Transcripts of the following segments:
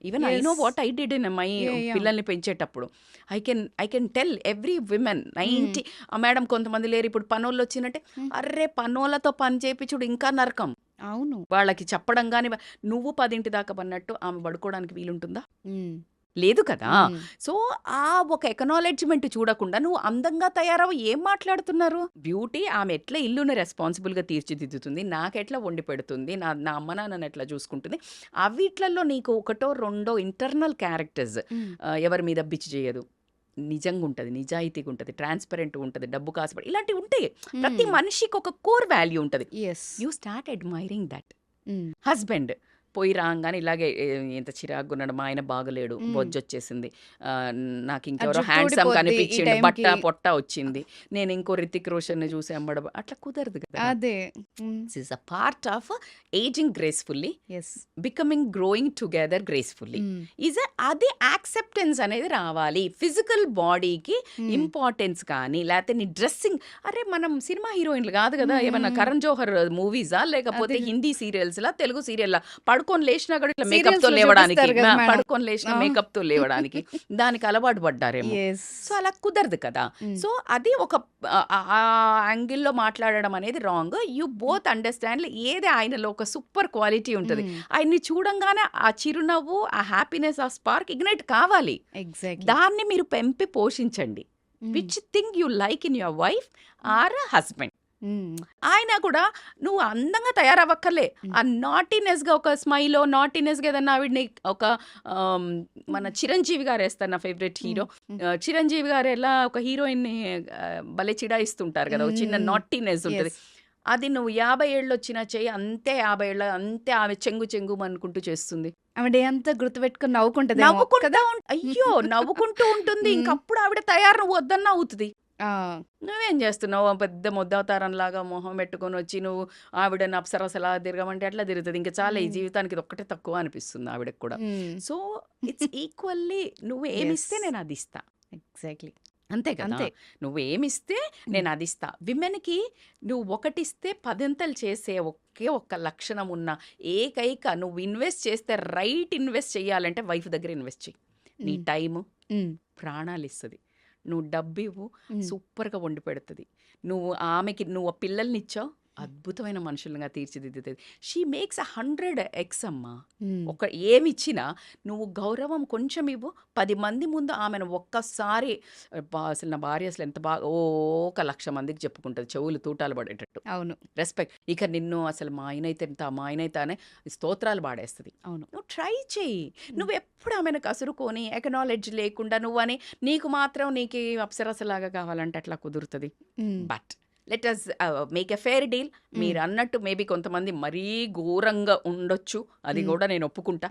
Even I Yes. Know what I did in my Yeah. పిల్లల్ని పెంచేటప్పుడు. I can tell every women 90 madam కొంతమంది లేరు ఇప్పుడు పనోళ్ళు వచ్చినట్టే అర్రే పనోళ్ళతో పని చేయించుడు ఇంకా నరకం. అవును. వాళ్ళకి చెప్పడం కానీ నువ్వు 10 దాకా పన్నట్టు ఆమె పడుకోవడానికి వీలుంటుందా? ఉమ్. లేదు కదా. ఉమ్. సో ఆ ఒక ఎకనాలెడ్జ్మెంట్ చూడకుండా నువ్వు అందంగా తయారవు ఏం మాట్లాడుతున్నారు? బ్యూటీ ఆమె ఎట్లా ఇల్లుని రెస్పాన్సిబుల్గా తీర్చిదిద్దుతుంది, నాకెట్లా వండి పెడుతుంది, నా నా అమ్మ నాన్నని ఎట్లా చూసుకుంటుంది, అవిట్లలో నీకు ఒకటో రెండో ఇంటర్నల్ క్యారెక్టర్స్ ఉమ్. ఎవరి మీద బిచ్చి చేయదు, నిజంగా ఉంటుంది, నిజాయితీగా ఉంటుంది, ట్రాన్స్పరెంట్ ఉంటుంది, డబ్బు కాసుపడి ఇలాంటివి ఉంటాయి. ప్రతి మనిషికి ఒక కోర్ వాల్యూ ఉంటుంది. Yes. You start admiring that. Um. Husband పోయి రాగానే ఇలాగే ఎంత చిరాకున్నాడు, మా ఆయన బాగలేడు, బొజ్జొచ్చేసింది, నాకు ఇంకెవరో జుట్టు హ్యాండ్సమ్ ఊడిపోద్ది ఈ కనిపించిండు, టైంకి. బట్ట పొట్ట వచ్చింది, నేను ఇంకో రితిక్ రోషన్ చూసి అమ్మడ అట్లా కుదరదు కదా. అదే. This is a part of ageing gracefully, yes. Becoming growing together gracefully. అది యాక్సెప్టెన్స్ అనేది రావాలి. ఫిజికల్ బాడీకి ఇంపార్టెన్స్ కానీ లేకపోతే నీ డ్రెస్సింగ్, అరే మనం సినిమా హీరోయిన్లు కాదు కదా, ఏమన్నా కరణ్ జోహర్ మూవీసా లేకపోతే హిందీ సీరియల్స్లా తెలుగు సీరియల్లా పడుకొని లేచినా కూడా ఇట్లా Serials మేకప్ తో లో లేవడానికి, చూపిస్తారు కదా మేడం. పడుకొని లేచిన మేకప్ తో లేవడానికి దానికి అలవాటు పడ్డారేమో. ఎస్. సో అలా కుదరదు కదా. సో అది ఒక ఆ యాంగిల్లో మాట్లాడడం అనేది రాంగ్. యూ బోత్ అండర్స్టాండ్ ఏది ఆయనలో ఒక సూపర్ క్వాలిటీ ఉంటుంది. ఆయన్ని చూడంగానే ఆ చిరునవ్వు, ఆ హ్యాపీనెస్, ఆ స్పార్క్ ఇగ్నైట్ కావాలి. ఎగ్జాక్ట్లీ. దాన్ని మీరు పెంపి పోషించండి. Which thing you like in your wife or husband. ఆయన కూడా నువ్వు అందంగా తయారవ్వక్కర్లే, ఆ నాటీనెస్గా ఒక స్మైలో నాటీనెస్గా ఏదన్నా ఆవిడని ఒక మన చిరంజీవి గారు వేస్తారు, నా ఫేవరెట్ హీరో చిరంజీవి గారు ఎలా ఒక హీరోయిన్ని భలే చిడాయిస్తుంటారు కదా, ఒక చిన్న నాటీనెస్ ఉంటుంది. అది నువ్వు 50 ఏళ్ళు వచ్చినా చెయ్యి అంతే, 50 ఏళ్ళ అంతే ఆమె చెంగు చెంగు అనుకుంటూ చేస్తుంది. ఆవిడ అంతా గుర్తుపెట్టుకుని నవ్వుకుంటది నవ్వుకుంటా అయ్యో నవ్వుకుంటూ ఉంటుంది. ఇంకప్పుడు ఆవిడ తయారు నువ్వు వద్దన్నా అవుతుంది. నువ్వేం చేస్తున్నావు, పెద్ద ముద్దవతారం లాగా మొహం పెట్టుకొని వచ్చి నువ్వు ఆవిడని అప్సరసలా తిరగమంటే అట్లా తిరుగుతుంది. ఇంకా చాలా ఈ జీవితానికి ఇది ఒక్కటే తక్కువ అనిపిస్తుంది ఆవిడకి కూడా. సో ఇట్స్ ఈక్వల్లీ నువ్వు ఏమిస్తే నేను అది ఇస్తా. ఎగ్జాక్ట్లీ. అంతే కదా. నువ్వు ఏమిస్తే నేను అది ఇస్తా. విమెన్కి నువ్వు ఒకటిస్తే 10 చేసే ఒకే ఒక్క లక్షణం ఉన్న ఏకైక, నువ్వు ఇన్వెస్ట్ చేస్తే రైట్ ఇన్వెస్ట్ చేయాలంటే వైఫ్ దగ్గర ఇన్వెస్ట్ చెయ్యి. నీ టైము ప్రాణాలు ఇస్తుంది. నువ్వు డబ్బు ఇవ్వు, సూపర్గా వండి పెడుతుంది. నువ్వు ఆమెకి నువ్వు ఆ పిల్లల్ని ఇచ్చావు, అద్భుతమైన మనుషులుగా తీర్చిదిద్దుతుంది. షీ మేక్స్ 100x అమ్మా. ఒక ఏమిచ్చినా నువ్వు గౌరవం కొంచెం ఇవ్వు, 10 మంది ముందు ఆమెను ఒక్కసారి అసలు నా భార్య అసలు ఎంత బాగా ఒక 1,00,000 మందికి చెప్పుకుంటుంది, చెవులు తూటాలు పడేటట్టు. అవును. రెస్పెక్ట్. ఇక నిన్ను అసలు మా ఆయనైతే ఎంత, మా ఆయనైతే అనే స్తోత్రాలు పాడేస్తుంది. అవును. నువ్వు ట్రై చెయ్యి. నువ్వు ఎప్పుడు ఆమెను కసురుకొని ఎకనాలెడ్జ్ లేకుండా నువ్వని నీకు మాత్రం నీకు అప్సరసలాగా కావాలంటే అట్లా కుదురుతుంది. But let us make a fair deal. మీరు అన్నట్టు మేబీ కొంతమంది మరీ ఘోరంగా ఉండొచ్చు, అది కూడా నేను ఒప్పుకుంటా.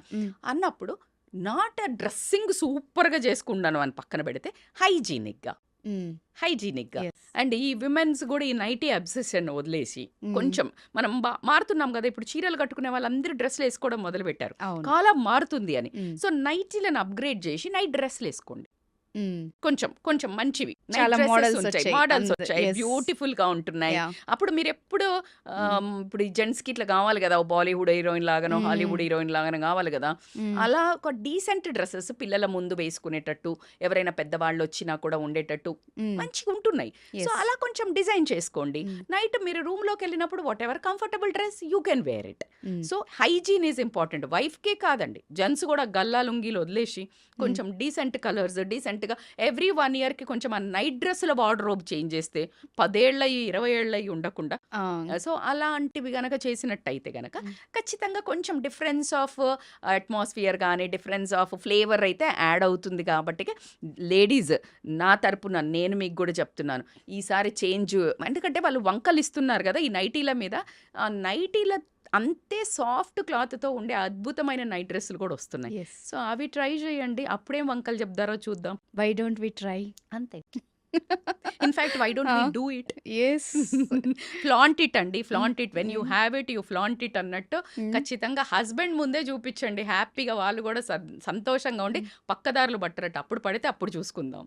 అన్నప్పుడు నాట్ డ్రెస్సింగ్ సూపర్గా చేసుకుంటాను అని పక్కన పెడితే హైజీనిక్గా అండ్ ఈ విమెన్స్ కూడా ఈ నైటీ అబ్సెషన్ వదిలేసి కొంచెం మనం మారుతున్నాం కదా. ఇప్పుడు చీరలు కట్టుకునే వాళ్ళందరూ డ్రెస్లు వేసుకోవడం మొదలు పెట్టారు, కాలం మారుతుంది అని. సో నైటీలను అప్గ్రేడ్ చేసి నైట్ డ్రెస్లు వేసుకోండి. కొంచెం కొంచెం మంచివి చాలా మోడల్స్ వచ్చాయి, బ్యూటిఫుల్ గా ఉంటున్నాయి. అప్పుడు మీరు ఎప్పుడు ఇప్పుడు ఈ జెంట్స్ కి ఇట్లా కావాలి కదా, బాలీవుడ్ హీరోయిన్ లాగానో హాలీవుడ్ హీరోయిన్ లాగానో కావాలి కదా. అలా ఒక డీసెంట్ డ్రెస్సెస్ పిల్లల ముందు వేసుకునేటట్టు, ఎవరైనా పెద్దవాళ్ళు వచ్చినా కూడా ఉండేటట్టు మంచిగా ఉంటున్నాయి. సో అలా కొంచెం డిజైన్ చేసుకోండి. నైట్ మీరు రూమ్ లోకి వెళ్ళినప్పుడు whatever comfortable dress you can wear it. So hygiene is important. Wife కే కాదండి, జెంట్స్ కూడా గల్లా లుంగీలు వదిలేసి కొంచెం డీసెంట్ కలర్స్, డీసెంట్గా ఎవ్రీ 1 yearకి కొంచెం ఆ నైట్ డ్రెస్సుల వార్డ్రోబ్ చేంజ్ చేస్తే 10 ఏళ్ళయి 20 ఏళ్ళయి ఉండకుండా. సో అలాంటివి గనక చేసినట్టయితే గనక ఖచ్చితంగా కొంచెం డిఫరెన్స్ ఆఫ్ అట్మాస్ఫియర్ కానీ డిఫరెన్స్ ఆఫ్ ఫ్లేవర్ అయితే యాడ్ అవుతుంది. కాబట్టి లేడీస్ నా తరపున నేను మీకు కూడా చెప్తున్నాను, ఈసారి చేంజ్. ఎందుకంటే వాళ్ళు వంకలు ఇస్తున్నారు కదా ఈ నైటీల మీద. ఆ నైటీల అంతే సాఫ్ట్ క్లాత్తో ఉండే అద్భుతమైన నైట్ డ్రెస్సులు కూడా వస్తున్నాయి. సో అవి ట్రై చేయండి, అప్పుడేం వంకలు చెప్తారో చూద్దాం. Why don't we try? అంతే. In fact why don't we do it? Yes. Flaunt it అండి. Flaunt it. When you have it you flaunt it అన్నట్టు ఖచ్చితంగా హస్బెండ్ ముందే చూపించండి. హ్యాపీగా వాళ్ళు కూడా సంతోషంగా ఉండి పక్కదారులు పట్టరట. అప్పుడు పడితే అప్పుడు చూసుకుందాం.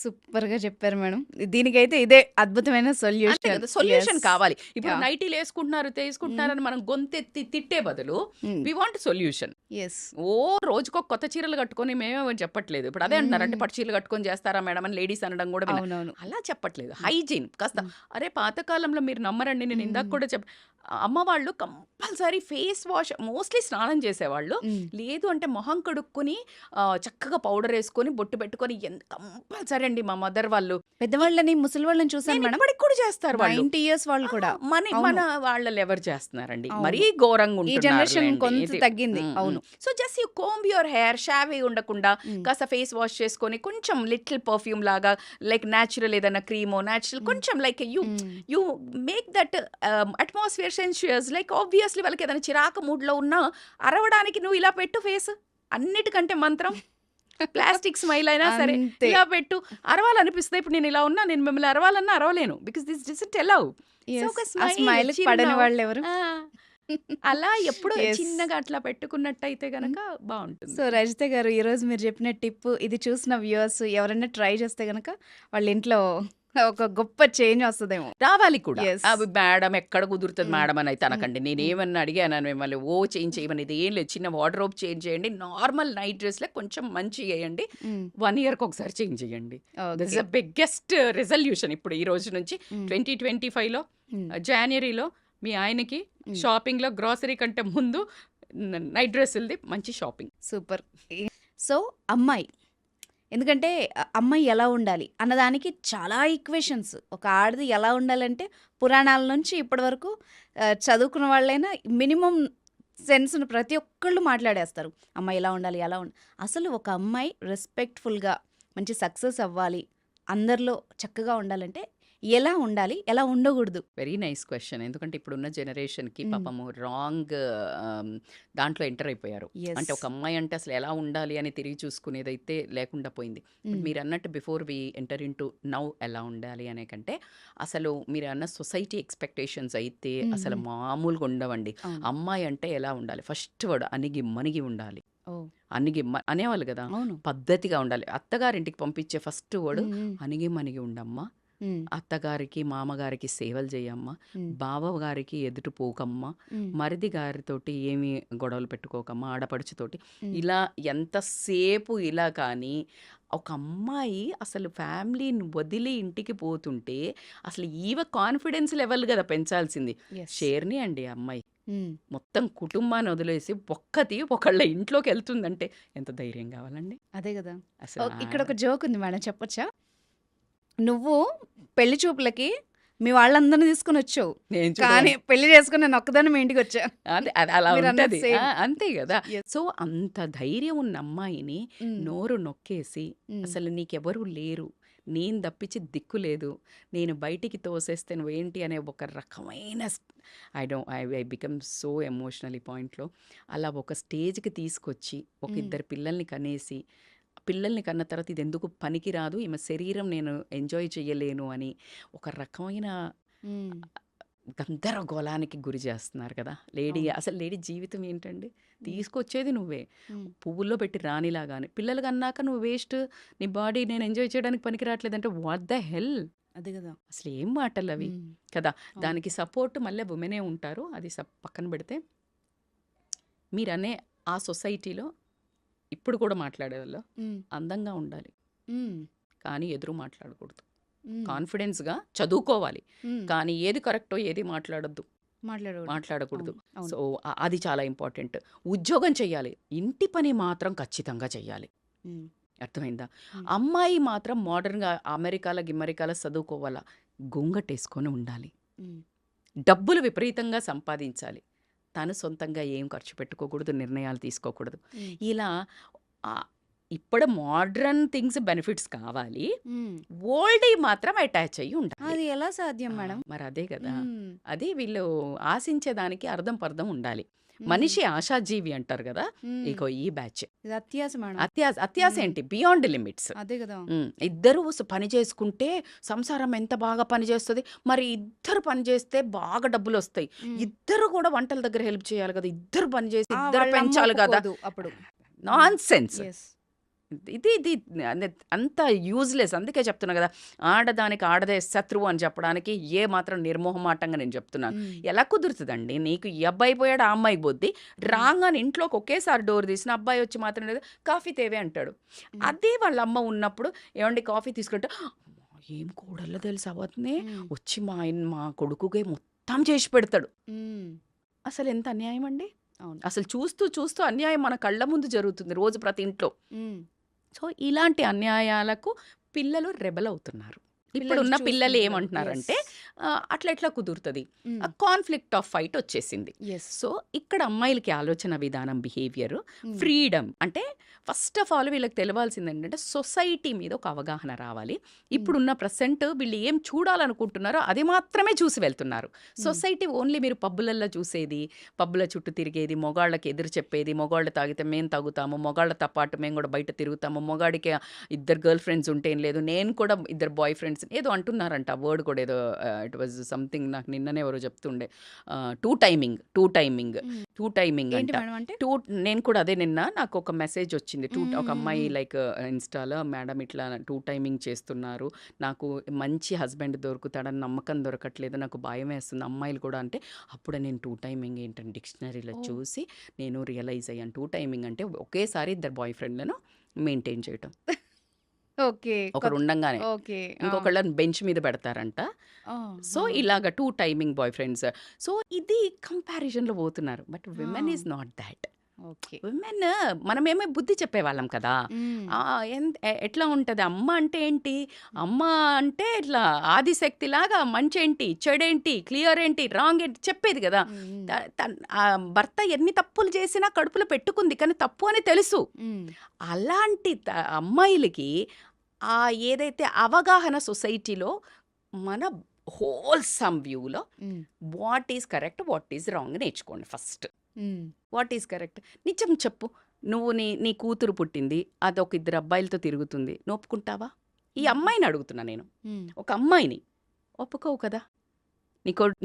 సూపర్‌గా చెప్పారు మేడం. దీనికైతే ఇదే అద్భుతమైన అంతే సొల్యూషన్. కదా, సొల్యూషన్ యెస్. కావాలి. ఇప్పుడు యాహ్! నైటీలు వేసుకుంటున్నారు తీసుకుంటున్నారని మనం గొంతెత్తి తిట్టే బదులు వి వాంట్ సొల్యూషన్. యెస్. ఓ రోజుకో కొత్త చీరలు కట్టుకొని మేమేమో చెప్పట్లేదు. ఇప్పుడు అదే అంటున్నారు, అంటే పట్టు చీరలు కట్టుకొని చేస్తారా మేడం అని లేడీస్ అనడం కూడా విన్నా. అవునవును. అలా చెప్పట్లేదు. హైజీన్ కాస్త. అరే పాతకాలంలో మీరు నమ్మరండి, నేను ఇందాక కూడా అమ్మ వాళ్ళు కంపల్సరీ ఫేస్ వాష్ మోస్ట్లీ స్నానం చేసేవాళ్ళు. లేదు అంటే మొహం కడుక్కొని చక్కగా పౌడర్ వేసుకొని బొట్టు పెట్టుకొని కంపల్సరీ అండి. మా మదర్ వాళ్ళు పెద్దవాళ్ళని, ముసలి వాళ్ళని చూసాను నేను మేడం. ఇప్పటికి కూడా చేస్తారు వాళ్ళు. 90 ఇయర్స్ వాళ్ళు కూడా. మన అవును. వాళ్ళలో ఎవరు చేస్తున్నారండి? అవును. మరీ ఘోరంగా ఈ జనరేషన్ ఉంటున్నారు. కొంత తగ్గింది. అవును. So just you comb your hair, షావీ ఉండకుండా కాస్త ఫేస్ వాష్ చేసుకొని కొంచెం లిటిల్ పర్ఫ్యూమ్ లాగా, లైక్ న్యాచురల్ ఏదైనా క్రీమో న్యాచురల్ కొంచెం like you make that atmosphere sensuous. Like obviously వాళ్ళకి ఏదైనా చిరాకు మూడ్లో ఉన్నా అరవడానికి నువ్వు ఇలా పెట్టు ఫేస్. అన్నిటికంటే మంత్రం ప్లాస్టిక్ స్మైల్ అయినా సరే అంతే. ఇలా పెట్టు. అరవాలనిపిస్తుంది. ఇప్పుడు నేను ఇలా ఉన్నా, నేను మిమ్మల్ని అరవాలన్నా అరవలేను. Because this doesn't allow. Yes. ఒక ఆ స్మైల్ పడని వాళ్ళు ఎవరు? అలా ఎప్పుడు Yes. చిన్నగా అట్లా పెట్టుకున్నట్టయితే గనక బాగుంటుంది. సో రజిత గారు, ఈరోజు మీరు చెప్పిన టిప్ ఇది చూసిన వ్యూవర్స్ ఎవరైనా ట్రై చేస్తే గనక వాళ్ళ ఇంట్లో ఒక గొప్ప చేంజ్ వస్తుందేమో. రావాలి కూడా. Yes. అవి మేడం ఎక్కడ కుదురుతుంది మేడం అని అయితే అనకండి. నేను ఏమన్నా అడిగాను మిమ్మల్ని చేంజ్ చేయమని, ఇది ఏం లేదు, చిన్న వార్డ్రోబ్ చేంజ్ చేయండి, నార్మల్ నైట్ డ్రెస్లే కొంచెం మంచి వేయండి, 1 yearకి ఒకసారి చేంజ్ చేయండి. This is the biggest resolution. ఇప్పుడు ఈ రోజు నుంచి 2025లో జనవరిలో మీ ఆయనకి షాపింగ్లో గ్రాసరీ కంటే ముందు నైట్ డ్రెస్సులది మంచి షాపింగ్. సూపర్. సో అమ్మాయి, ఎందుకంటే అమ్మాయి ఎలా ఉండాలి అన్నదానికి చాలా ఈక్వేషన్స్. ఒక ఆడది ఎలా ఉండాలంటే పురాణాల నుంచి ఇప్పటి వరకు చదువుకున్న వాళ్ళైనా మినిమం సెన్స్ను ప్రతి ఒక్కళ్ళు మాట్లాడేస్తారు. అమ్మాయి ఎలా ఉండాలి, ఎలా ఉండాలి. అసలు ఒక అమ్మాయి రెస్పెక్ట్ఫుల్గా మంచి సక్సెస్ అవ్వాలి, అందరిలో చక్కగా ఉండాలంటే ఎలా ఉండాలి, ఎలా ఉండకూడదు? Very nice question. ఎందుకంటే ఇప్పుడున్న జనరేషన్కి పాపము రాంగ్ దాంట్లో ఎంటర్ అయిపోయారు. అంటే ఒక అమ్మాయి అంటే అసలు ఎలా ఉండాలి అని తిరిగి చూసుకునేదైతే లేకుండా పోయింది. మీరు అన్నట్టు before we enter into now ఎలా ఉండాలి అనే కంటే అసలు మీరు అన్న సొసైటీ ఎక్స్పెక్టేషన్స్ అయితే అసలు మామూలుగా ఉండవండి. అమ్మాయి అంటే ఎలా ఉండాలి? ఫస్ట్ వర్డ్ అణిగి మణిగి ఉండాలి. అణిగి అనేవాళ్ళు కదా, అవును. పద్ధతిగా ఉండాలి. అత్తగారింటికి పంపించే ఫస్ట్ వర్డ్ అణిగి మణిగి ఉండమ్మా, అత్తగారికి మామగారికి సేవలు చేయమ్మా, బావగారికి ఎదుటి పోకమ్మా, మరిది గారితోటి ఏమి గొడవలు పెట్టుకోకమ్మా, ఆడపడుచుతోటి. ఇలా ఎంతసేపు ఇలా. కానీ ఒక అమ్మాయి అసలు ఫ్యామిలీని వదిలి ఇంటికి పోతుంటే అసలు ఈవ కాన్ఫిడెన్స్ లెవెల్ కదా పెంచాల్సింది. షేర్ని అండి అమ్మాయి మొత్తం కుటుంబాన్ని వదిలేసి ఒకళ్ళ ఇంట్లోకి వెళ్తుందంటే ఎంత ధైర్యం కావాలండి? అదే కదా. అసలు ఇక్కడ ఒక జోక్ ఉంది మేడం, చెప్పొచ్చా? నువ్వు పెళ్లి చూపులకి మీ వాళ్ళందరినీ తీసుకుని వచ్చావు, నేను కానీ పెళ్లి చేసుకుని నేను ఒక్కదాన్ని మీ ఇంటికి వచ్చా. అదే అలా మీరు అన్నది ఉంటది. same. అంతే కదా. Yes. సో అంత ధైర్యం ఉన్న అమ్మాయిని నోరు నొక్కేసి అసలు నీకెవరు లేరు, నేను తప్పించి దిక్కు లేదు, నేను బయటికి తోసేస్తే నువ్వేంటి అనే ఒక రకమైన ఐ బికమ్ సో ఎమోషనల్ ఈ పాయింట్లో. అలా ఒక స్టేజ్కి తీసుకొచ్చి ఒక ఇద్దరు పిల్లల్ని కనేసి, పిల్లల్ని కన్న తర్వాత ఇది ఎందుకు పనికి రాదు, ఈమె శరీరం నేను ఎంజాయ్ చేయలేను అని ఒక రకమైన గందరగోళానికి గురి చేస్తున్నారు కదా లేడీ. అసలు లేడీ జీవితం ఏంటండి? తీసుకొచ్చేది నువ్వే, పువ్వుల్లో పెట్టి రానిలాగానే. పిల్లలు కన్నాక నువ్వు వేస్ట్, నీ బాడీ నేను ఎంజాయ్ చేయడానికి పనికి రావట్లేదంటే వాట్ ద హెల్? అదే కదా. అసలు ఏం మాటలు అవి కదా. దానికి సపోర్ట్ మళ్ళీ ఉమెనే ఉంటారు. అది పక్కన పెడితే మీరనే ఆ సొసైటీలో ఇప్పుడు కూడా మాట్లాడేవాళ్ళు అందంగా ఉండాలి, కానీ ఎదురు మాట్లాడకూడదు. కాన్ఫిడెన్స్గా చదువుకోవాలి, కానీ ఏది కరెక్టో ఏది మాట్లాడకూడదు. సో అది చాలా ఇంపార్టెంట్. ఉద్యోగం చెయ్యాలి, ఇంటి పని మాత్రం ఖచ్చితంగా చెయ్యాలి. అర్థమైందా? అమ్మాయి మాత్రం మోడర్న్గా అమెరికాలో చదువుకోవాలా, గొంగటేసుకొని ఉండాలి, డబ్బులు విపరీతంగా సంపాదించాలి, తను సొంతంగా ఏం ఖర్చు పెట్టుకోకూడదు, నిర్ణయాలు తీసుకోకూడదు. ఇలా ఇప్పుడు మోడ్రన్ థింగ్స్ బెనిఫిట్స్ కావాలి, ఓల్డ్ మాత్రం అటాచ్ అయ్యి ఉండాలి. అది ఎలా సాధ్యం మేడం? మరి అదే కదా, అది వీళ్ళు ఆశించేదానికి అర్థం పర్థం ఉండాలి. మనిషి ఆశాజీవి అంటారు కదా, ఇగో ఈ బ్యాచ్. ఇది అత్యాస మేడం. అత్యాస ఏంటి, బియాండ్ లిమిట్స్. అదే కదా. ఇద్దరు పని చేసుకుంటే సంసారం ఎంత బాగా పని చేస్తుంది. మరి ఇద్దరు పని చేస్తే బాగా డబ్బులు వస్తాయి. ఇద్దరు కూడా వంటల దగ్గర హెల్ప్ చేయాలి కదా, ఇద్దరు పని చేసి ఇద్దరు వాళ్ళ అమ్మ పెంచాలి కదా. ఒప్పుకోదు అప్పుడు. Non sense. ఎస్. ఇది అంత యూజ్లెస్. అందుకే చెప్తున్నా కదా, ఆడదానికి ఆడదే శత్రువు అని చెప్పడానికి ఏ మాత్రం నిర్మోహమాటంగా నేను చెప్తున్నాను. ఎలా కుదురుతుందండి, నీకు ఈ అబ్బాయి పోయాడు, ఆ అమ్మాయి బొద్ది రాగానే ఇంట్లోకి ఒకేసారి డోర్ తీసిన అబ్బాయి వచ్చి మాత్రం లేదు కాఫీ తేవే అంటాడు. అదే వాళ్ళ అమ్మ ఉన్నప్పుడు ఏమండి కాఫీ తీసుకుంటే, ఏం కూడల్లో తెలుసు అవతనే వచ్చి మా కొడుకుకే మొత్తం చేసి పెడతాడు. అసలు ఎంత అన్యాయం అండి. అవును. అసలు చూస్తూ చూస్తూ అన్యాయం మన కళ్ళ ముందు జరుగుతుంది రోజు ప్రతి ఇంట్లో. సో ఇలాంటి అన్యాయాలకు పిల్లలు రెబల్ అవుతున్నారు. ఇప్పుడున్న పిల్లలు ఏమంటున్నారంటే అట్లా ఎట్లా కుదురుతుంది, కాన్ఫ్లిక్ట్ ఆఫ్ ఫైట్ వచ్చేసింది. సో ఇక్కడ అమ్మాయిలకి ఆలోచన విధానం, బిహేవియర్, ఫ్రీడమ్ అంటే ఫస్ట్ ఆఫ్ ఆల్ వీళ్ళకి తెలవాల్సింది ఏంటంటే సొసైటీ మీద ఒక అవగాహన రావాలి. ఇప్పుడున్న ప్రెసెంట్ వీళ్ళు ఏం చూడాలనుకుంటున్నారో అది మాత్రమే చూసి వెళ్తున్నారు. సొసైటీ ఓన్లీ మీరు పబ్బులల్లో చూసేది, పబ్బుల చుట్టూ తిరిగేది, మొగాళ్ళకి ఎదురు చెప్పేది, మొగాళ్ళు తాగితే మేము తాగుతాము, మొగాళ్ళతో పాటు మేము కూడా బయట తిరుగుతాము, మొగాడికి 2 గర్ల్ ఫ్రెండ్స్ ఉంటే ఏం లేదు, నేను కూడా 2 బాయ్ ఫ్రెండ్స్ ఏదో అంటున్నారంట. ఆ వర్డ్ కూడా ఏదో ఇట్ వాజ్ సంథింగ్, నాకు నిన్ననే ఎవరో చెప్తుండే. టూ టైమింగ్ అంట. నేను కూడా అదే నిన్న నాకు ఒక మెసేజ్ వచ్చింది. ఒక అమ్మాయి లైక్ ఇన్స్టాలో, మేడం ఇట్లా 2 టైమింగ్ చేస్తున్నారు, నాకు మంచి హస్బెండ్ దొరుకుతాడని నమ్మకం దొరకట్లేదు, నాకు భయం వేస్తుంది అమ్మాయిలు కూడా. అంటే అప్పుడు నేను 2 టైమింగ్ ఏంటంటే డిక్షనరీలో చూసి నేను రియలైజ్ అయ్యాను. 2 టైమింగ్ అంటే ఒకేసారి 2 బాయ్ ఫ్రెండ్లను మెయింటైన్ చేయటం. ఓకే. ఒకరు ఉండంగానే ఓకే. ఇంకొకళ్ళని బెంచ్ మీద పెడతారంట. సో ఇలాగ 2 టైమింగ్ బాయ్ ఫ్రెండ్స్. సో ఇది కంపారిజన్లో పోతున్నారు. But women is not that. Okay. Women మనమేమో బుద్ధి చెప్పేవాళ్ళం కదా. ఎట్లా ఉంటుంది అమ్మ అంటే ఏంటి, అమ్మ అంటే ఇట్లా ఆదిశక్తిలాగా మంచి ఏంటి, చెడేంటి, క్లియర్ ఏంటి, రాంగ్ ఏంటి చెప్పేది కదా. ఆ భర్త ఎన్ని తప్పులు చేసినా కడుపులో పెట్టుకుంది కానీ తప్పు అని తెలుసు. అలాంటి అమ్మాయిలకి ఏదైతే అవగాహన సొసైటీలో మన హోల్సమ్ వ్యూలో what is correct, what is wrong నేర్చుకోండి ఫస్ట్. వాట్ ఈజ్ కరెక్ట్ నిజం చెప్పు. నువ్వు నీ కూతురు పుట్టింది, అదొక 2 అబ్బాయిలతో తిరుగుతుంది, నువ్వు ఒప్పుకుంటావా? ఈ అమ్మాయిని అడుగుతున్నా నేను, ఒక అమ్మాయిని ఒప్పుకోవు కదా.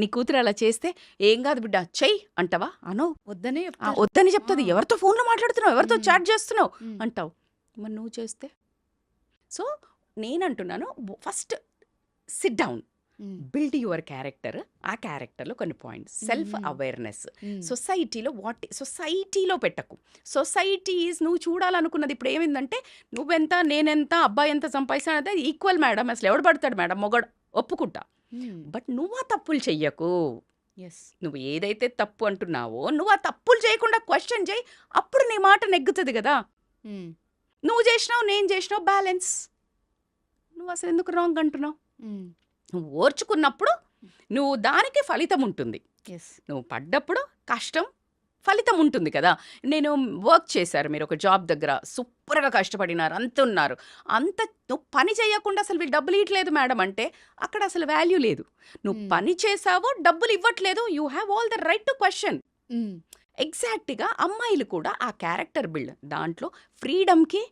నీ కూతురు అలా చేస్తే ఏం కాదు బిడ్డ చెయ్యి అంటావా? అనో, వద్దని చెప్తుంది. ఎవరితో ఫోన్లో మాట్లాడుతున్నావు, ఎవరితో చాట్ చేస్తున్నావు అంటావు. మరి నువ్వు చేస్తే? సో నేనంటున్నాను, first sit down, build your character. ఆ క్యారెక్టర్లో కొన్ని పాయింట్స్, సెల్ఫ్ అవేర్నెస్. సొసైటీలో పెట్టకు. సొసైటీ ఈజ్ నువ్వు చూడాలనుకున్నది. ఇప్పుడు ఏమైందంటే నువ్వెంత నేనెంత అబ్బాయి ఎంత సంపాదిస్తానదే ఈక్వల్ మేడం. అసలు ఎవడు పడతాడు మేడం, మొగడు ఒప్పుకుంటా. బట్ నువ్వు ఆ తప్పులు చెయ్యకు. నువ్వు ఏదైతే తప్పు అంటున్నావో నువ్వు ఆ తప్పులు చేయకుండా క్వశ్చన్ చేయి, అప్పుడు నీ మాట నెగ్గుతుంది కదా. నువ్వు చేసినావు, నేను చేసినావు, బ్యాలెన్స్. నువ్వు అసలు ఎందుకు రాంగ్ అంటున్నావు? నువ్వు ఓర్చుకున్నప్పుడు నువ్వు దానికి ఫలితం ఉంటుంది. నువ్వు పడ్డప్పుడు కష్టం ఫలితం ఉంటుంది కదా. నేను వర్క్ చేశారు, మీరు ఒక జాబ్ దగ్గర సూపర్గా కష్టపడినారు, అంత ఉన్నారు, అంత నువ్వు పని చేయకుండా అసలు వీళ్ళు డబ్బులు ఇవ్వట్లేదు మేడం అంటే అక్కడ అసలు వాల్యూ లేదు. నువ్వు పని చేసావో డబ్బులు ఇవ్వట్లేదు, you have all the right to question. ఎగ్జాక్ట్గా అమ్మాయిలు కూడా ఆ క్యారెక్టర్ బిల్డ్ దాంట్లో ఫ్రీడమ్కి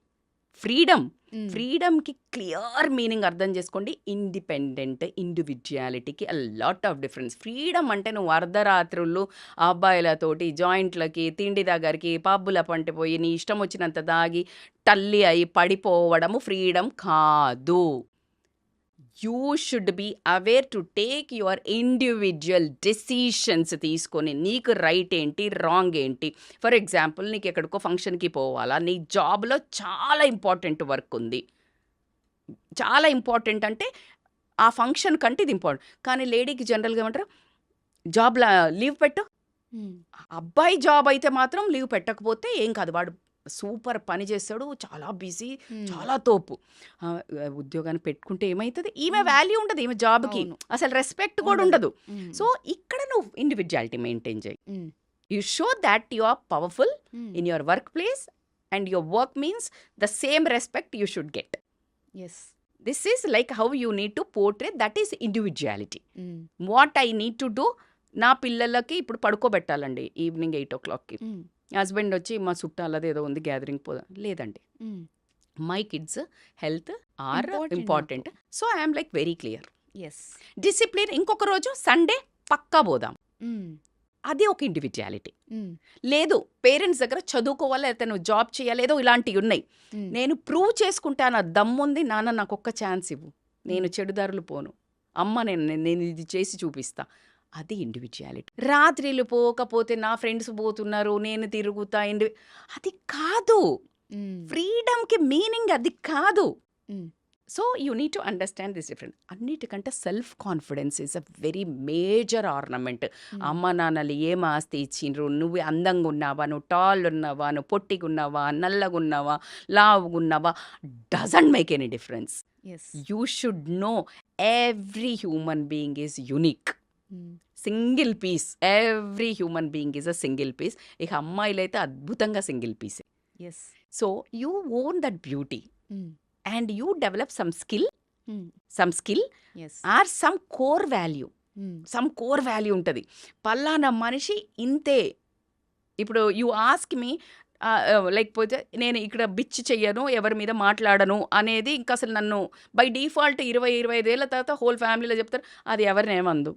క్లియర్ మీనింగ్ అర్థం చేసుకోండి. ఇండిపెండెంట్ ఇండివిజువాలిటీకి a lot of difference. Freedom అంటే నువ్వు అర్ధరాత్రులు అబ్బాయిలతోటి జాయింట్లకి, తిండి దగ్గరికి, పబ్బుల పంటిపోయి నీ ఇష్టం వచ్చినంత దాగి తల్లి అయి పడిపోవడము ఫ్రీడమ్ కాదు. You should be aware to take your individual decisions తీసుకొని నీకు రైట్ ఏంటి, రాంగ్ ఏంటి. ఫర్ ఎగ్జాంపుల్, నీకు ఎక్కడికో ఫంక్షన్కి పోవాలా, నీ జాబ్లో చాలా ఇంపార్టెంట్ వర్క్ ఉంది, చాలా ఇంపార్టెంట్ అంటే ఆ ఫంక్షన్ కంటే ఇది ఇంపార్టెంట్. కానీ లేడీకి జనరల్గా ఏమంటారు, జాబ్లో లీవ్ పెట్టు. అబ్బాయి జాబ్ అయితే మాత్రం లీవ్ పెట్టకపోతే ఏం కాదు, వాడు సూపర్ పని చేస్తాడు, చాలా బిజీ, చాలా తోపు. ఉద్యోగాన్ని పెట్టుకుంటే ఏమవుతుంది, ఈమె వాల్యూ ఉండదు, ఈమె జాబ్కి అసలు రెస్పెక్ట్ కూడా ఉండదు. సో ఇక్కడ నువ్వు ఇండివిజువాలిటీ మెయింటైన్ చేయి. You show that you are powerful in your work place and your work means the same respect you should get. This is like how you need to portray, that is individuality. What I need to do, నా పిల్లలకి ఇప్పుడు పడుకోబెట్టాలండి evening 8:00కి. హ్మ్. Husband వచ్చి మా చుట్టాలది ఏదో ఉంది gathering పోదాం లేదండి. Hmm. My kids health are important important. So I'm like very clear. Yes. Discipline ఇంకొక రోజు సండే పక్కా పోదాం. అది ఒక ఇండివిజువాలిటీ. లేదు పేరెంట్స్ దగ్గర చదువుకోవాలి, లేకపోతే నువ్వు జాబ్ చేయాలి, ఏదో ఇలాంటివి ఉన్నాయి. నేను ప్రూవ్ చేసుకుంటాను, ఆ దమ్ముంది, నాన్న నాకు ఒక్క ఛాన్స్ ఇవ్వు, నేను చెడుదారులు పోను, అమ్మ నేను ఇది చేసి చూపిస్తా. అది ఇండివిజువాలిటీ. రాత్రిళ్ళు పోకపోతే నా ఫ్రెండ్స్ పోతున్నారు నేను తిరుగుతా, అది కాదు. ఫ్రీడమ్కి మీనింగ్ అది కాదు. So you need to understand this different. అన్నిటికంటే self confidence is a very major ornament. అమ్మ నాన్నలు ఏం ఆస్తి ఇచ్చిండ్రు, నువ్వు అందంగా ఉన్నావా, నువ్వు టాల్ ఉన్నావా, నువ్వు పొట్టిగా ఉన్నావా, నల్లగా ఉన్నావా, లావుగా ఉన్నావా, doesn't make any difference. You should know every human being is unique. Single piece. Every human being is a single piece. ఇక అమ్మాయిలు అయితే అద్భుతంగా సింగిల్ పీసే. So you own that beauty and you develop some skill or some core value. some core value ఉంటుంది. పల్లానా మనిషి ఇంతే. ఇప్పుడు you ask me లేకపోతే నేను ఇక్కడ బిచ్ చెయ్యను, ఎవరి మీద మాట్లాడను అనేది ఇంకా అసలు నన్ను బై డిఫాల్ట్ 20-25 ఏళ్ళ తర్వాత హోల్ ఫ్యామిలీలో చెప్తారు, అది ఎవరినేమందు,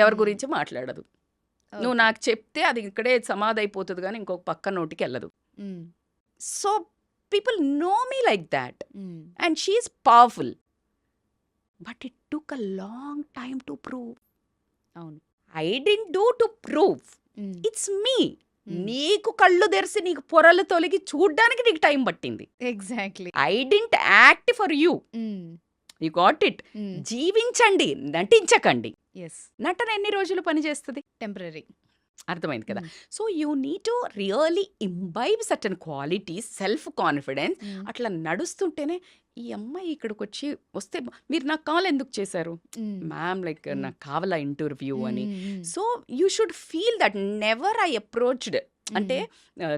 ఎవరి గురించి మాట్లాడదు. నువ్వు నాకు చెప్తే అది ఇక్కడే సమాధి అయిపోతుంది కానీ ఇంకొక పక్క నోటికి వెళ్ళదు. So people know me like that. And she is powerful. But it took a long time to prove. I didn't do to prove. It's me. నీకు కళ్ళు తెరిసి నీకు పొరలు తొలగి చూడ్డానికి నీకు టైం పట్టింది. Exactly. I didn't act for you. You got it. జీవించండి, నటించకండి. నటన ఎన్ని రోజులు పనిచేస్తుంది? టెంపరరీ. అర్థమైంది కదా. So you need to really imbibe certain qualities, self confidence. అట్లా నడుస్తుంటేనే ఈ అమ్మాయి ఇక్కడికి వచ్చి వస్తే మీరు నాకు కాల్ ఎందుకు చేశారు మ్యామ్, లైక్ నాకు కావాలా ఇంటర్వ్యూ అని. So you should feel that. Never I approached అంటే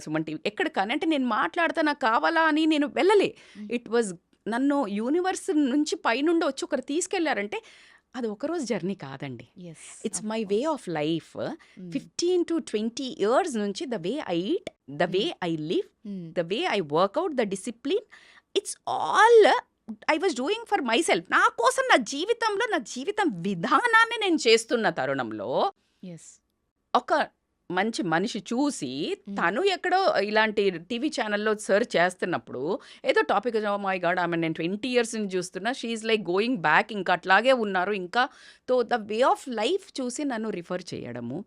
సుమంటి ఎక్కడికని అంటే నేను మాట్లాడతా నాకు కావాలా అని నేను వెళ్ళలే. ఇట్ వాజ్ నన్ను యూనివర్స్ నుంచి పైనుండి వచ్చి ఒకరు తీసుకెళ్లారంటే అది ఒకరోజు జర్నీ కాదండి. It's my way of life. 15 to 20 years నుంచి the way I eat, the way I live, the way I workout, the discipline, it's all I was doing for myself. నా కోసం, నా జీవితంలో, నా జీవితం విధానాన్ని నేను చేస్తున్న తరుణంలో ఒక మంచి మనిషి చూసి తను ఎక్కడో ఇలాంటి టీవీ ఛానల్లో సర్చ్ చేస్తున్నప్పుడు ఏదో టాపిక్, మై గాడ్ ఆమె నేను 20 years నుంచి చూస్తున్నా, షీఈ్ లైక్ గోయింగ్ బ్యాక్, ఇంకా అట్లాగే ఉన్నారు ఇంకా. తో ద వే ఆఫ్ లైఫ్ చూసి నన్ను రిఫర్ చేయడము,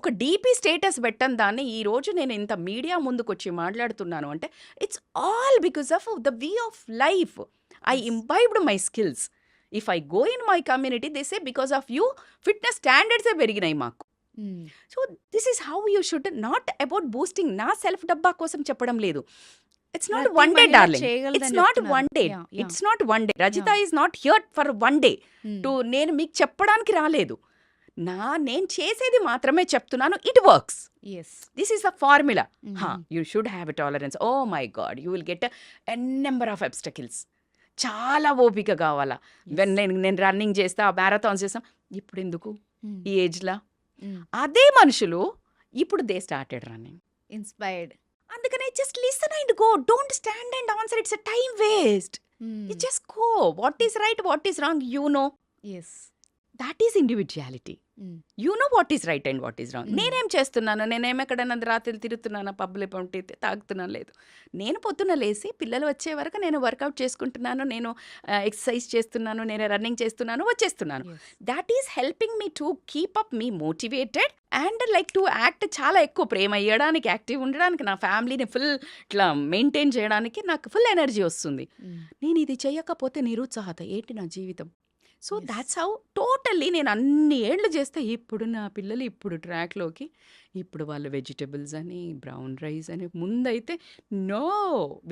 ఒక డీపీ స్టేటస్ పెట్టని దాన్ని ఈ రోజు నేను ఇంత మీడియా ముందుకు వచ్చి మాట్లాడుతున్నాను అంటే it's all because of the way of life. I imbibed my skills. If I go in my community they say because of you fitness స్టాండర్డ్సే పెరిగినాయి మాకు. So this is how you should. Not about boosting. నా self డబ్బా కోసం చెప్పడం లేదు. It's not one day darling. It's not one day. It's not one day. Rajitha is not here for one day to నేను మీకు చెప్పడానికి రాలేదు. నేను చేసేది మాత్రమే చెప్తున్నాను. It works. This is the formula. You should have a tolerance. Oh my God, you will get a number of obstacles. చాలా ఓపిక కావాలా. నేను రన్నింగ్ చేస్తా, మ్యారథాన్స్ చేస్తాం, ఇప్పుడు ఎందుకు ఈ ఏజ్లా? అదే మనుషులు ఇప్పుడు దే స్టార్టెడ్ రన్నింగ్. ఇన్స్పైర్డ్. అందుకనే just listen and go. Don't stand and answer. It's a time waste. You just go. What is right, what is wrong, you know. That is individuality. You know what is right and what is wrong. నేనేం చేస్తున్నాను, నేనేం ఎక్కడైనా రాత్రి తిరుగుతున్నాను, పబ్బులు పంటి తాగుతున్నాను, లేదు. నేను పొద్దున్న లేసి పిల్లలు వచ్చే వరకు నేను వర్కౌట్ చేసుకుంటున్నాను, నేను ఎక్సర్సైజ్ చేస్తున్నాను, నేను రన్నింగ్ చేస్తున్నాను, వచ్చేస్తున్నాను. That is helping me to keep up me motivated and like to act. చాలా ఎక్కువ ప్రేమ ఇవ్వడానికి, యాక్టివ్ ఉండడానికి, నా ఫ్యామిలీని ఫుల్ ఇట్లా మెయింటైన్ చేయడానికి నాకు ఫుల్ ఎనర్జీ వస్తుంది. నేను ఇది చేయకపోతే నిరుత్సాహత ఏంటి నా జీవితం. సో దాట్స్ హౌ టోటల్లీ నేను అన్ని ఏళ్ళు చేస్తే ఇప్పుడు నా పిల్లలు ఇప్పుడు ట్రాక్లోకి, ఇప్పుడు వాళ్ళు వెజిటబుల్స్ అని, బ్రౌన్ రైస్ అని. ముందైతే నో,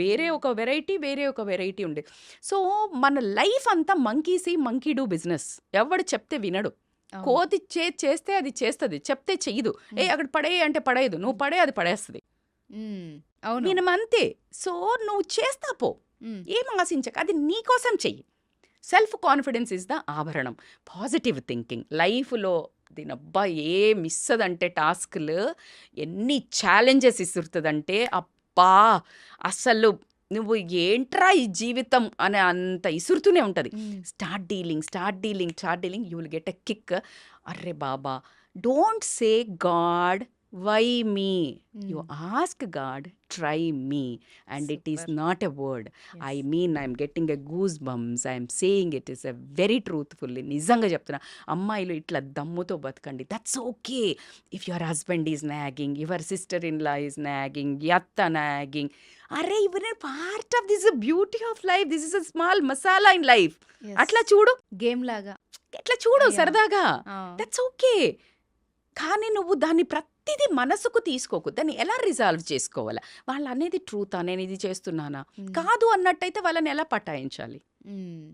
వేరే ఒక వెరైటీ ఉండే. సో మన లైఫ్ అంతా మంకీ డూ బిజినెస్. ఎవడు చెప్తే వినడు. కోతి చేస్తే అది చేస్తుంది, చెప్తే చెయ్యదు. అక్కడ పడేయి అంటే పడేయదు, నువ్వు పడే అది పడేస్తుంది. నేను అంతే. సో నువ్వు చేస్తా పో, ఏం ఆశించక, అది నీకోసం చెయ్యి. సెల్ఫ్ కాన్ఫిడెన్స్ ఇస్ ద ఆభరణం. Positive thinking. లైఫ్లో దీనబ్బా ఏం ఇస్తదంటే టాస్క్‌లు ఎన్ని ఛాలెంజెస్ ఇసురుతదంటే అబ్బా! అసలు నువ్వు ఏంట్రా ఈ జీవితం అనే అంత ఇసురుతూనే ఉంటది. Start dealing you will get a kick. అర్రే బాబా! Don't say God why me? You ask God try me and it is super. Not a word. I yes. Mean I'm getting a goose bumps. I'm saying it is a very truthfully. నిజంగా చెప్తున్నా, అమ్మాయిలు ఇట్లా దమ్ముతో బతకండి. That's okay. If your husband is nagging, your sister in law is nagging, యత్త nagging, అరే ఇవన్నీ part of this beauty of life. This is a small masala in life. Yes. అట్లా చూడు, గేమ్ లాగా. ఎట్లా చూడు యా. సరదాగా. ఆ! That's okay. కానీ నువ్వు దాన్ని ప్రతిదీ మనసుకు తీసుకోకు. దాన్ని ఎలా రిజాల్వ్ చేసుకోవాలా? వాళ్ళు అనేది ట్రూతా? నేను ఇది చేస్తున్నానా? హ్మ్. కాదు అన్నట్టయితే వాళ్ళని ఎలా పటాయించాలి? హ్మ్.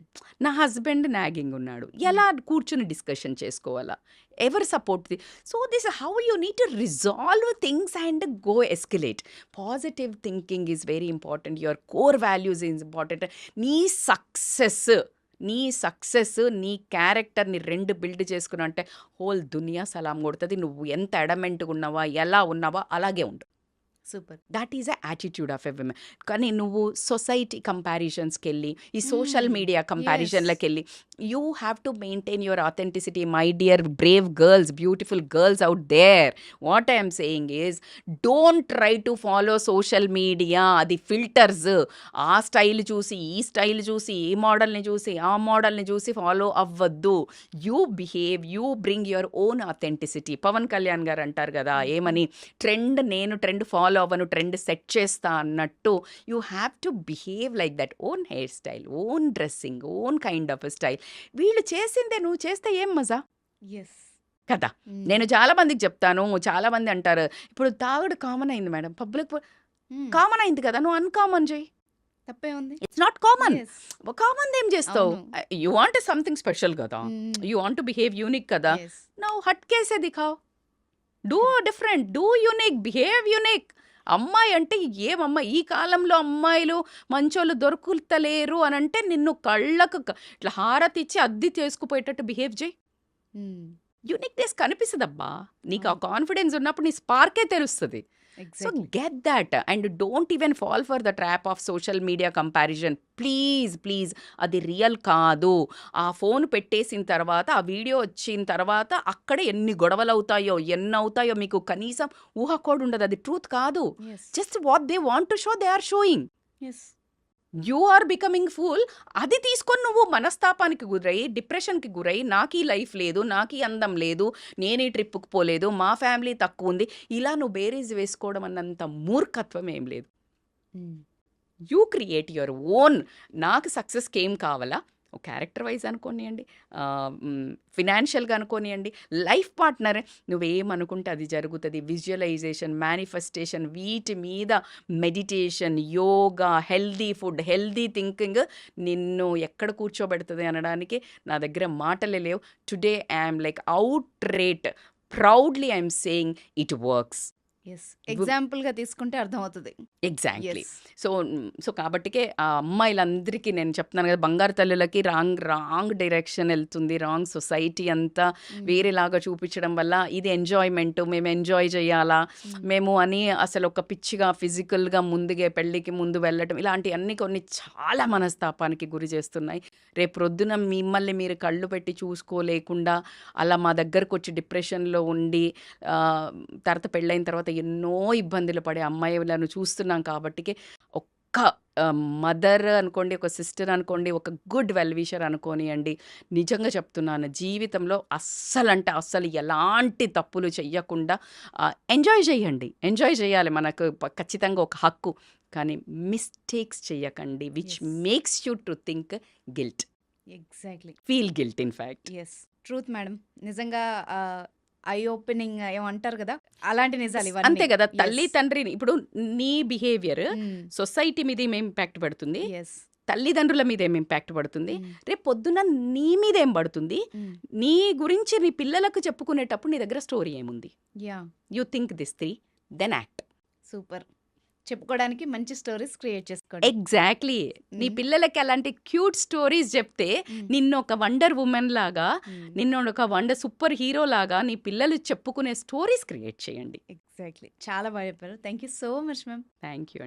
నా హస్బెండ్ నాగింగ్ ఉన్నాడు, ఎలా కూర్చుని డిస్కషన్ చేసుకోవాలా? ఎవరు support? So this how you need to resolve things and go escalate. Positive thinking is very important. Your core values is important. నీ సక్సెస్ నీ క్యారెక్టర్ని 2 బిల్డ్ చేసుకున్నా అంటే హోల్ దునియా సలాం కొడుతుంది. నువ్వు ఎంత అడమెంట్గా ఉన్నావా, ఎలా ఉన్నావా అలాగే ఉండు. Super. That is a attitude of a women. కానీ నువ్వు సొసైటీ కంపారిజన్స్కి వెళ్ళి, ఈ సోషల్ మీడియా ఎస్. కంపారిజన్లకు వెళ్ళి, you have to maintain your authenticity. My dear brave girls, beautiful girls out there, what I'm saying is don't try to follow social media. అది filters. ఆ style చూసి, ఈ స్టైల్ చూసి, ఈ మోడల్ని చూసి, ఆ మోడల్ని చూసి ఫాలో అవ్వద్దు. You behave, you bring your own authenticity. Pawan Kalyan garu అంటారు కదా ఏమని, నేను ట్రెండ్ ఫాలో అవ్వను, ట్రెండ్ సెట్ చేస్తా అన్నట్టు. You have to behave like that. Own hair style, own dressing, own kind of style. వీళ్ళు చేసిందే నువ్వు చేస్తే ఏం మజా ఎస్. కదా. నేను చాలా మందికి చెప్తాను, చాలా మంది అంటారు ఇప్పుడు తాగుడు కామన్ అయింది మేడం, పబ్లిక్ కామన్ అయింది కదా, నువ్వు అన్కామన్ చేయి. తప్పే ఉంది. It's not common. Yes. Common ఏం చేస్తావు? అవును. యూ వాంట్ సంథింగ్ స్పెషల్ కదా, you want to behave unique కదా. ఎస్. నౌ హట్ కేసే దిఖావ్. Do different, do unique, behave unique. అమ్మాయి అంటే ఏమమ్మా, ఈ కాలంలో అమ్మాయిలు మంచోళ్ళు దొరుకుతలేరు అని అంటే నిన్ను కళ్ళకు ఇట్లా హారతి ఇచ్చి అద్ది చేసుకుపోయేటట్టు బిహేవ్ చేయి. యూనిక్నెస్ కనిపిస్తుందబ్బా. నీకు ఆ అవును. కాన్ఫిడెన్స్ ఉన్నప్పుడు నీ స్పార్కే తెలుస్తుంది. So exactly. Get that and don't even fall for the trap of social media comparison. Please అది రియల్ కాదు. ఆ ఫోన్ పెట్టేసిన తర్వాత, ఆ వీడియో వచ్చిన తర్వాత అక్కడే ఎన్ని గొడవలు అవుతాయో, ఎన్ని అవుతాయో మీకు కనీసం ఊహ కూడా ఉండదు. అది ట్రూత్ కాదు. Yes. Just what they want to show they are showing. Yes. You are becoming fool. అది తీసుకొని నువ్వు మనస్తాపానికి గురై, డిప్రెషన్కి గురై, నాకు ఈ లైఫ్ లేదు, నాకు ఈ అందం లేదు, నేను ఈ ట్రిప్కి పోలేదు, మా ఫ్యామిలీ తక్కువ ఉంది, ఇలా నువ్వు బేరీజ్ వేసుకోవడం అన్నంత మూర్ఖత్వం ఏం లేదు. You create your own. నాకు సక్సెస్కి ఏం కావాలా, క్యారెక్టర్ వైజ్ అనుకోనియండి, ఫినాన్షియల్గా అనుకోనియండి, లైఫ్ పార్ట్నర్, నువ్వేమనుకుంటే అది జరుగుతుంది. విజువలైజేషన్, మేనిఫెస్టేషన్, వీటి మీద meditation, yoga, healthy food, healthy thinking నిన్ను ఎక్కడ కూర్చోబెడుతుంది అనడానికి నా దగ్గర మాటలే లేవు. Today I'm like out rate proudly I'm saying it works. Yes. ఎగ్జాంపుల్గా తీసుకుంటే అర్థమవుతుంది. ఎగ్జాక్ట్లీ. ఎస్. సో కాబట్టికే ఆ అమ్మాయిలందరికీ నేను చెప్తున్నాను కదా, బంగారు తల్లులకి రాంగ్ డైరెక్షన్ వెళ్తుంది. రాంగ్ సొసైటీ అంతా వేరేలాగా చూపించడం వల్ల ఇది ఎంజాయ్మెంట్, మేము ఎంజాయ్ చేయాలా మేము అని అసలు ఒక పిచ్చిగా ఫిజికల్గా ముందుగా పెళ్ళికి ముందు వెళ్ళటం, ఇలాంటివన్నీ కొన్ని చాలా మనస్తాపానికి గురి చేస్తున్నాయి. రేపు ప్రొద్దున మిమ్మల్ని మీరు కళ్ళు పెట్టి చూసుకోలేకుండా అలా మా దగ్గరకు వచ్చి డిప్రెషన్లో ఉండి తర్వాత పెళ్ళైన తర్వాత ఎన్నో ఇబ్బందులు పడే అమ్మాయిలను చూస్తున్నాం. కాబట్టి ఒక్క మదర్ అనుకోండి, ఒక సిస్టర్ అనుకోండి, ఒక గుడ్ వెల్విషర్ అనుకోనియండి, నిజంగా చెప్తున్నాను, జీవితంలో అస్సలు ఎలాంటి తప్పులు చెయ్యకుండా ఎంజాయ్ చేయాలి. మనకు ఖచ్చితంగా ఒక హక్కు. కానీ మిస్టేక్స్ చెయ్యకండి which yes. Makes you to think guilt, exactly. Feel guilt in fact. Yes. Truth madam. నిజంగా ఐ ఓపెనింగ్ ఏమంటారు కదా, అలాంటి నిజాలు ఇవన్నీ. అంతే కదా. తల్లి ఎస్. తండ్రిని ఇప్పుడు నీ బిహేవియర్ సొసైటీ మీద ఏం ఇంపాక్ట్ పడుతుంది, ఎస్. తల్లిదండ్రుల మీద ఏం ఇంపాక్ట్ పడుతుంది, రేపు పొద్దున నీ మీద ఏం పడుతుంది, నీ గురించి నీ పిల్లలకు చెప్పుకునేటప్పుడు నీ దగ్గర స్టోరీ ఏముంది. Yeah. You think this 3 then act. Super. చెప్పుకోవడానికి మంచి స్టోరీస్ క్రియేట్ చేసుకోండి. ఎగ్జాక్ట్లీ. నీ హ్మ్. పిల్లలకి అలాంటి క్యూట్ స్టోరీస్ చెప్తే హ్మ్. నిన్ను ఒక వండర్ ఉమెన్ లాగా, హ్మ్. నిన్ను ఒక సూపర్ హీరో లాగా నీ పిల్లలు చెప్పుకునే స్టోరీస్ క్రియేట్ చేయండి. ఎగ్జాక్ట్లీ. చాలా బాగా చెప్పారు. Thank you so much ma'am. Thank you.